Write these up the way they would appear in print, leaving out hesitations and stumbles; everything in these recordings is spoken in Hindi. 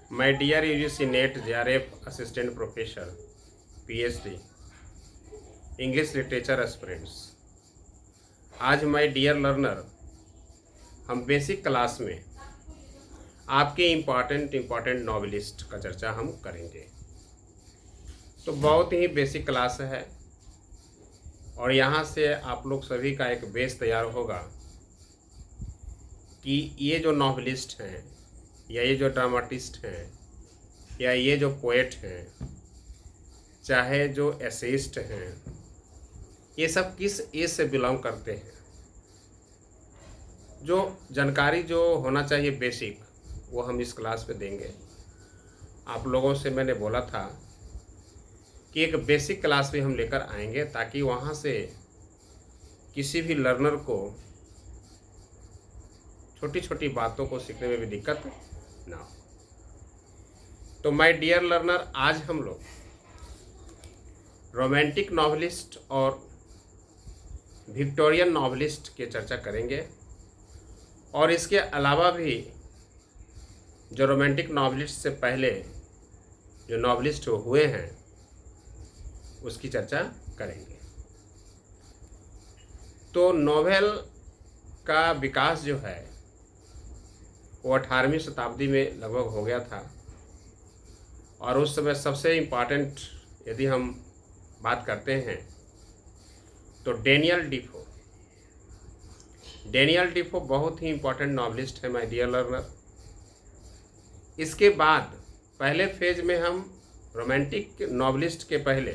My dear UGC NET JRF Assistant Professor PhD English Literature Aspirants, आज माय डियर लर्नर हम बेसिक क्लास में आपके इम्पॉर्टेंट नॉवेलिस्ट का चर्चा हम करेंगे। तो बहुत ही बेसिक क्लास है और यहाँ से आप लोग सभी का एक बेस तैयार होगा कि ये जो नॉवेलिस्ट हैं या ये जो ड्रामाटिस्ट हैं या ये जो पोएट हैं, चाहे जो एसेइस्ट हैं, ये सब किस एज से बिलोंग करते हैं। जो जानकारी जो होना चाहिए बेसिक, वो हम इस क्लास में देंगे। आप लोगों से मैंने बोला था कि एक बेसिक क्लास भी हम लेकर आएंगे ताकि वहाँ से किसी भी लर्नर को छोटी छोटी बातों को सीखने में भी दिक्कत ना हो। तो माय डियर लर्नर, आज हम लोग रोमांटिक नॉवेलिस्ट और विक्टोरियन नॉवेलिस्ट की चर्चा करेंगे और इसके अलावा भी जो रोमांटिक नॉवेलिस्ट से पहले जो नॉवेलिस्ट हुए हैं उसकी चर्चा करेंगे। तो नोवेल का विकास जो है वो 18वीं शताब्दी में लगभग हो गया था और उस समय सबसे इम्पॉर्टेंट यदि हम बात करते हैं तो डेनियल डीफो बहुत ही इम्पॉर्टेंट नॉवेलिस्ट है माय डियर लर्नर। इसके बाद पहले फेज में हम रोमांटिक नॉवेलिस्ट के पहले,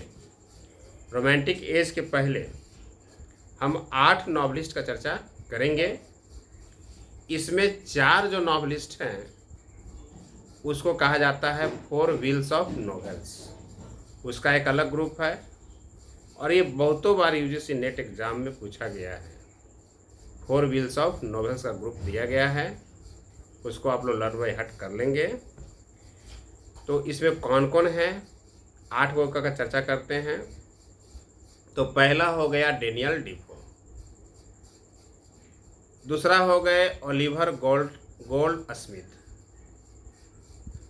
रोमांटिक एज के पहले हम 8 नॉवेलिस्ट का चर्चा करेंगे। इसमें 4 जो नॉवेलिस्ट हैं उसको कहा जाता है 4 व्हील्स ऑफ नॉवेल्स। उसका एक अलग ग्रुप है और ये बहुतों बार यूजीसी नेट एग्जाम में पूछा गया है। 4 व्हील्स ऑफ नॉवेल्स का ग्रुप दिया गया है, उसको आप लोग लर्न बाय हार्ट कर लेंगे। तो इसमें कौन कौन है, 8 को का चर्चा करते हैं। तो पहला हो गया डेनियल डीफो, दूसरा हो गए ओलिवर गोल्ड स्मिथ।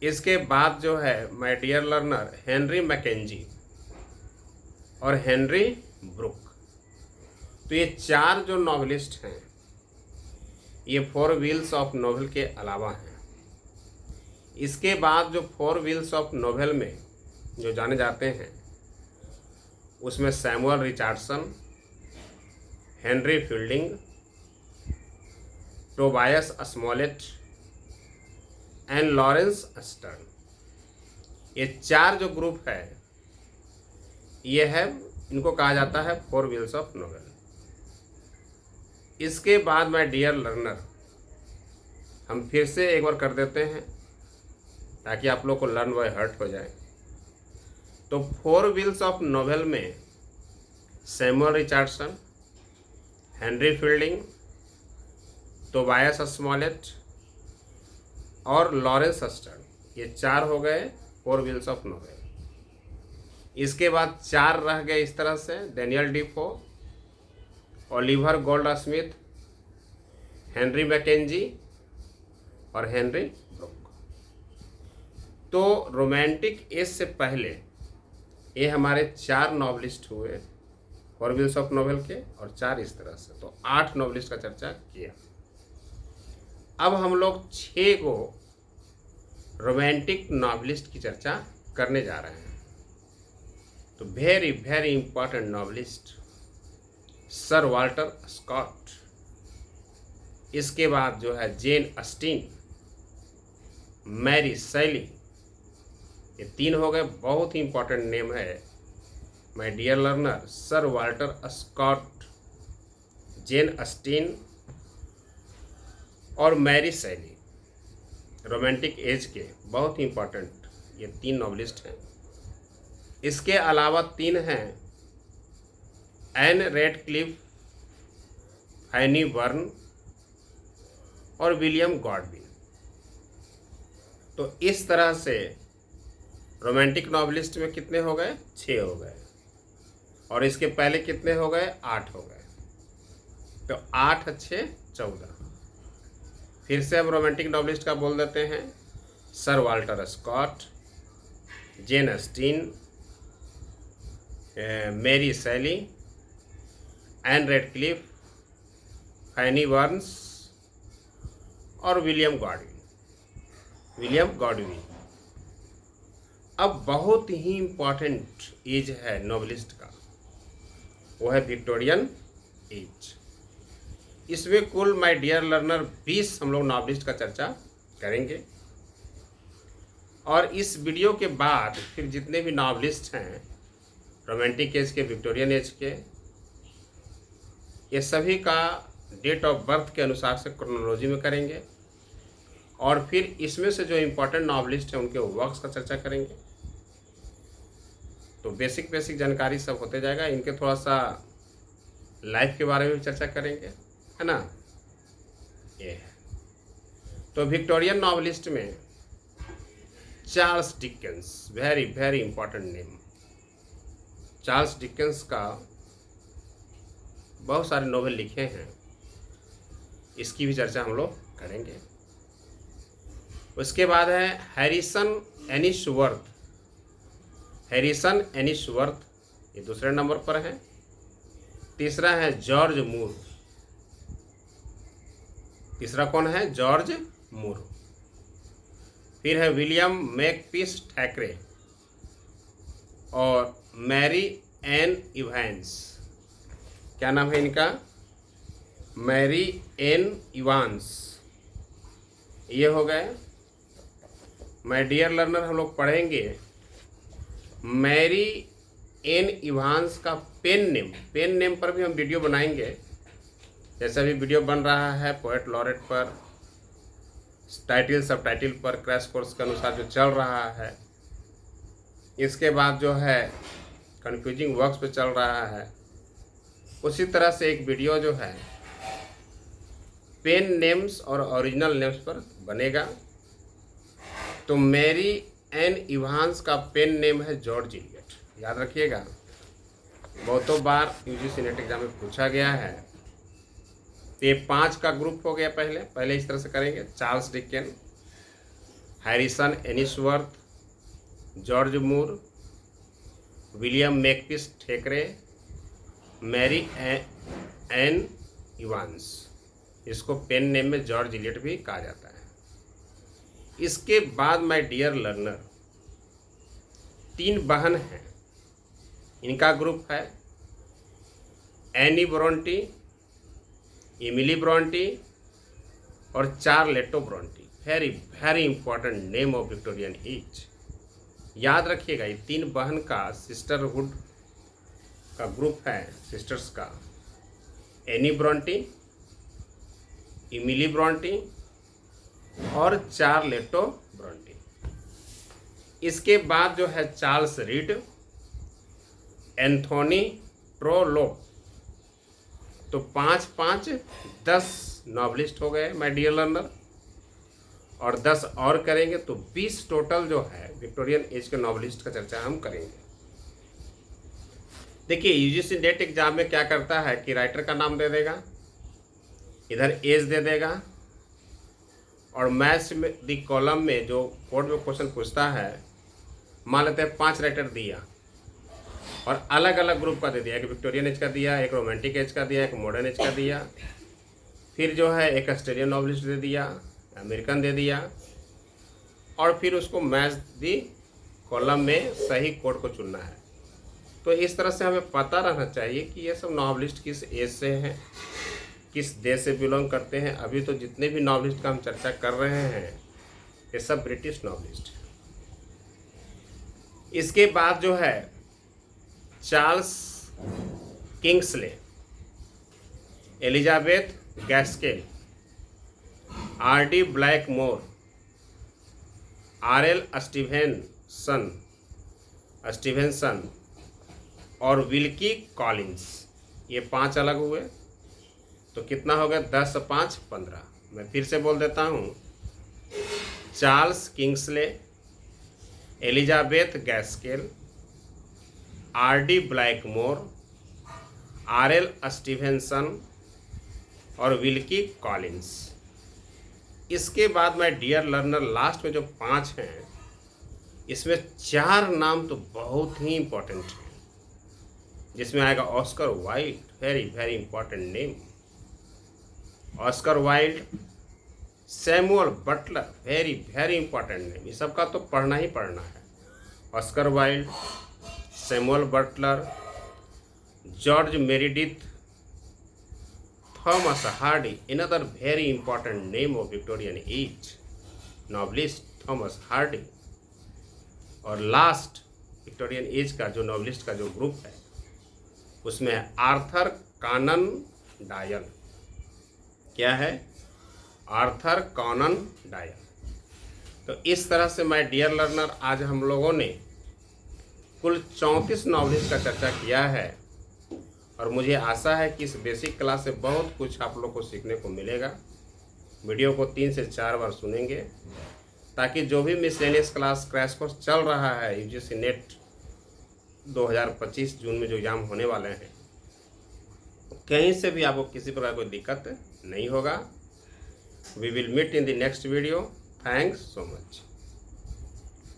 इसके बाद जो है my dear learner Henry Mackenzie और हेनरी ब्रुक। तो ये 4 जो नॉवेलिस्ट हैं ये 4 व्हील्स ऑफ नोवेल के अलावा हैं। इसके बाद जो 4 व्हील्स ऑफ नोवेल में जो जाने जाते हैं उसमें Samuel Richardson, Henry fielding, Tobias Smollett and Lawrence stern. ये 4 जो ग्रुप है ये है, इनको कहा जाता है 4 व्हील्स ऑफ नोवेल। इसके बाद माय डियर लर्नर हम फिर से एक बार कर देते हैं ताकि आप लोग को लर्न बाय हार्ट हो जाए। तो 4 व्हील्स ऑफ नोवेल में Samuel Richardson, Henry fielding, Tobias Smollett और लॉरेंस स्टर्न, ये 4 हो गए 4 व्हील्स ऑफ नोवेल। इसके बाद 4 रह गए इस तरह से Daniel Defoe, Oliver Goldsmith, Henry Mackenzie और हेनरी ब्रुक। तो रोमांटिक एज से पहले ये हमारे 4 नॉवेलिस्ट हुए 4 व्हील्स ऑफ नोवेल के और 4 इस तरह से। तो 8 नॉवेलिस्ट का चर्चा किया। अब हम लोग 6 को रोमांटिक नॉवेलिस्ट की चर्चा करने जा रहे हैं। तो very very important novelist sir Walter Scott. इसके बाद जो है जेन ऑस्टिन, मैरी शैली, ये 3 हो गए। बहुत ही इंपॉर्टेंट नेम है my dear learner, sir Walter Scott, Jane Austen और मैरी शैली। रोमांटिक एज के बहुत ही इंपॉर्टेंट ये 3 नॉवेलिस्ट हैं। इसके अलावा 3 हैं एन रेडक्लिफ, फैनी बर्न और विलियम गॉडविन। तो इस तरह से रोमांटिक नॉवेलिस्ट में कितने हो गए, 6 हो गए और इसके पहले कितने हो गए, 8 हो गए। तो 8 6 14। फिर से हम रोमांटिक नॉवेलिस्ट का बोल देते हैं सर वाल्टर स्कॉट, जेन अस्टीन, मेरी शैली, एन रेडक्लिफ, फैनी बर्न्स और विलियम गॉडविन। अब बहुत ही इम्पॉर्टेंट एज है नॉवेलिस्ट का, वो है विक्टोरियन एज। इसमें कुल माय डियर लर्नर 20 हम लोग नॉवेलिस्ट का चर्चा करेंगे, और इस वीडियो के बाद फिर जितने भी नॉवेलिस्ट हैं रोमांटिक एज के, विक्टोरियन एज के, ये सभी का डेट ऑफ बर्थ के अनुसार से क्रोनोलॉजी में करेंगे, और फिर इसमें से जो इम्पोर्टेंट नॉवेलिस्ट हैं उनके वर्क्स का चर्चा करेंगे। तो बेसिक जानकारी सब होते जाएगा। इनके थोड़ा सा लाइफ के बारे में भी चर्चा करेंगे, है ना। ये है तो विक्टोरियन नॉवेलिस्ट में Charles Dickens, very very important name. Charles Dickens का बहुत सारे नोवेल लिखे हैं, इसकी भी चर्चा हम लोग करेंगे। उसके बाद है हैरिसन एनिसवर्थ, ये दूसरे नंबर पर है। तीसरा है जॉर्ज मूर। तीसरा कौन है? जॉर्ज मूर। फिर है विलियम मेकपीस थैकरे और मैरी एन इवांस। क्या नाम है इनका? Mary Ann Evans. ये हो गए। माय डियर लर्नर, हम लोग पढ़ेंगे मैरी एन इवांस का पेन नेम पर भी हम वीडियो बनाएंगे। जैसा भी वीडियो बन रहा है पोएट लॉरेट पर, टाइटल सब टाइटल पर, क्रैश कोर्स के अनुसार जो चल रहा है। इसके बाद जो है कन्फ्यूजिंग वर्क्स पे चल रहा है, उसी तरह से एक वीडियो जो है पेन नेम्स और ओरिजिनल नेम्स पर बनेगा। तो मैरी एन इवांस का पेन नेम है जॉर्ज इलियट, याद रखिएगा। बहुतों बार यूजीसी नेट एग्जाम में पूछा गया है। तो ये 5 का ग्रुप हो गया। पहले इस तरह से करेंगे। चार्ल्स डिकेंस, हैरिसन एनिसवर्थ, जॉर्ज मूर, William Makepeace थैकरे, Mary Ann Evans. इसको पेन नेम में जॉर्ज इलियट भी कहा जाता है। इसके बाद माय डियर लर्नर 3 बहन हैं, इनका ग्रुप है एनी ब्रोंटी, एमिली ब्रोंटी और Charlotte Bronte. Very very important name of Victorian age. याद रखिएगा, ये 3 बहन का सिस्टरहुड का ग्रुप है, सिस्टर्स का। एनी ब्रोंटी, एमिली ब्रोंटी और चार्लेटो ब्रोंटी। इसके बाद जो है चार्ल्स रीड, एंथोनी ट्रोलोप। तो 5 10 नॉवेलिस्ट हो गए माय डियर लर्नर, और 10 और करेंगे तो 20 टोटल जो है विक्टोरियन एज के नॉवेलिस्ट का चर्चा हम करेंगे। देखिए यूजीसी नेट एग्जाम में क्या करता है कि राइटर का नाम दे देगा, इधर एज दे देगा, और मैथ्स में दी कॉलम में जो बोर्ड में क्वेश्चन पूछता है, मान लेते हैं 5 राइटर दिया और अलग अलग ग्रुप का दे दिया। एक विक्टोरियन एज का दिया, एक रोमांटिक एज का दिया, एक मॉडर्न एज का दिया, फिर जो है एक ऑस्ट्रेलियन नॉवेलिस्ट दे दिया, अमेरिकन दे दिया, और फिर उसको मैच दी कॉलम में सही कोड को चुनना है। तो इस तरह से हमें पता रहना चाहिए कि ये सब नॉवेलिस्ट किस एज से हैं, किस देश से बिलोंग करते हैं। अभी तो जितने भी नॉवेलिस्ट का हम चर्चा कर रहे हैं ये सब ब्रिटिश नॉवेलिस्ट हैं। इसके बाद जो है Charles Kingsley, Elizabeth Gaskell, R D. Blackmore, R L. Stevenson और विल्की कॉलिंस। ये 5 अलग हुए। तो कितना हो गया? 10 5 15। मैं फिर से बोल देता हूँ। Charles Kingsley, Elizabeth Gaskell, R D. Blackmore, R L. Stevenson और विल्की कॉलिंस। इसके बाद माय डियर लर्नर लास्ट में जो 5 हैं, इसमें 4 नाम तो बहुत ही इंपॉर्टेंट हैं, जिसमें आएगा Oscar Wilde, very very important name, Oscar Wilde, Samuel Butler, very very important name, ये सबका तो पढ़ना ही पढ़ना है। Oscar Wilde, Samuel Butler, George Meredith, Thomas Hardy, another very important name of Victorian age, novelist Thomas Hardy. और लास्ट विक्टोरियन एज का जो नॉवलिस्ट का जो ग्रुप है, उसमें है आर्थर कॉनन डॉयल। क्या है? Arthur Conan Doyle. तो इस तरह से माय डियर लर्नर, आज हम लोगों ने कुल 34 नॉवलिस्ट का चर्चा किया है, और मुझे आशा है कि इस बेसिक क्लास से बहुत कुछ आप लोग को सीखने को मिलेगा। वीडियो को 3 से 4 बार सुनेंगे, ताकि जो भी मिसलेनियस क्लास क्रैश कोर्स चल रहा है, यूजीसी नेट 2025 जून में जो एग्ज़ाम होने वाले हैं, कहीं से भी आपको किसी प्रकार कोई दिक्कत नहीं होगा। We will meet in the next video. Thanks so much.